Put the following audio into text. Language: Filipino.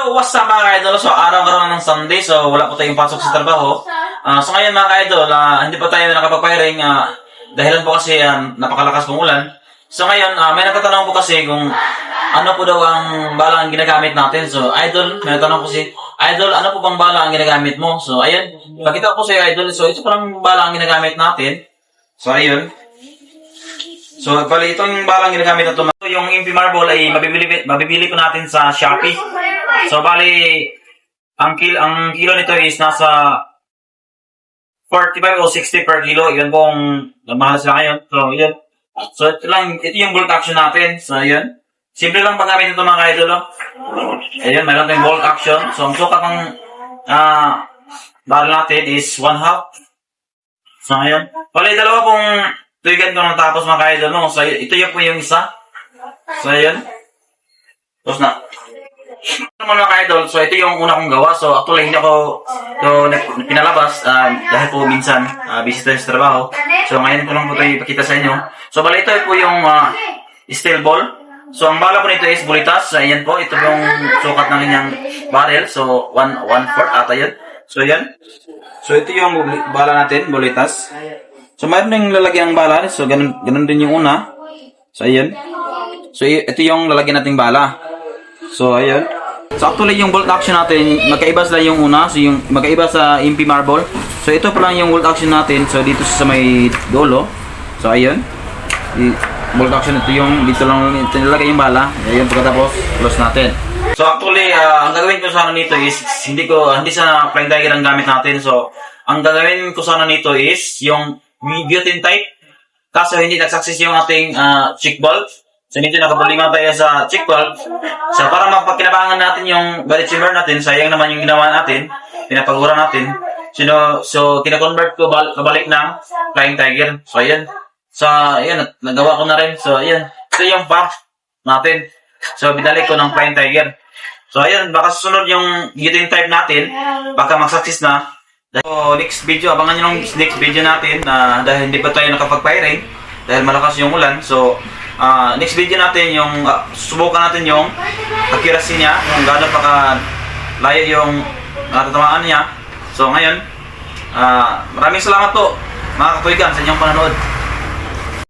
So, what's up mga idol? So, araw-araw ng Sunday. So, wala po tayong pasok sa trabaho. So, ngayon mga idol, hindi pa tayo nakapag-firing. Dahilan po kasi napakalakas pong ulan. So, ngayon, may nagtatanong po kasi kung ano po daw ang bala ang ginagamit natin. So, idol, may nagtatanong po si idol, ano po bang bala ang ginagamit mo? So, ayun, pakita ko po sa idol. So, ito parang bala ang ginagamit natin. So, ayun. So, bali, itong balang ginagamit na ito, yung MP Marble ay mabibili po natin sa Shopee. So, bali, ang kilo nito is nasa 45 o 60 per kilo. Yun pong mahal sila ngayon. So, yun. So, ito yung bolt action natin. So, yun. Simple lang paggamit nito mga idol. Ayun, mayroon tayong bolt action. So, ang sukat ng barrel natin is 1/2. So, ayun. Bali, dalawa pong tuwigan ko nang tapos mga idol mo. So, ito yung po yung isa. So, ayun. Tapos na. Mga idol, so ito yung una kong gawa. So, actually, hindi ako pinalabas dahil po minsan busy tayo sa trabaho. So, ngayon ko lang po ito ipakita sa inyo. So, bali, ito po yung steel ball. So, ang bala po nito is bulitas. So, ayan po. Ito yung sukat ng kanyang barrel. So, 1/4 ata yun. So, yan. So, ito yung bala natin, bulitas. So, mayroon yung lalagyan ng bala. So, ganun din yung una. So, ayan. So, ito yung lalagyan nating bala. So, ayan. So, actually, yung bolt action natin, magkaiba sila yung una. So, yung magkaiba sa MP Marble. So, ito pa lang yung bolt action natin. So, dito sa may dulo. So, ayan. Bolt action, ito yung, dito lang nilagay yung bala. Ayan, pagkatapos, close natin. So, actually, ang gagawin ko sana nito is, hindi sa flying tiger ang gamit natin. So, ang gagawin ko sana nito is, yung butane type. Kaso hindi nag-success yung ating cheek valve. So medyo nakaproblema tayo sa cheek valve. So para mapakinabangan natin yung body chamber natin, sayang naman yung ginawa natin, pinapagura natin. So kina-convert ko kabalik ng flying tiger. So ayan. So ayan, nagawa ko na rin. So ayan. So yung pa natin. So binalik ko ng flying tiger. So ayan, baka susunod yung butane type natin, baka mag-success na. So, next video, abangan nyo ng next video natin dahil hindi pa tayo nakapag-firing dahil malakas yung ulan. So, next video natin yung subukan natin yung accuracy niya, kung gaano pa layo yung natatamaan niya. So, ngayon, maraming salamat po mga katuigan sa inyong panonood.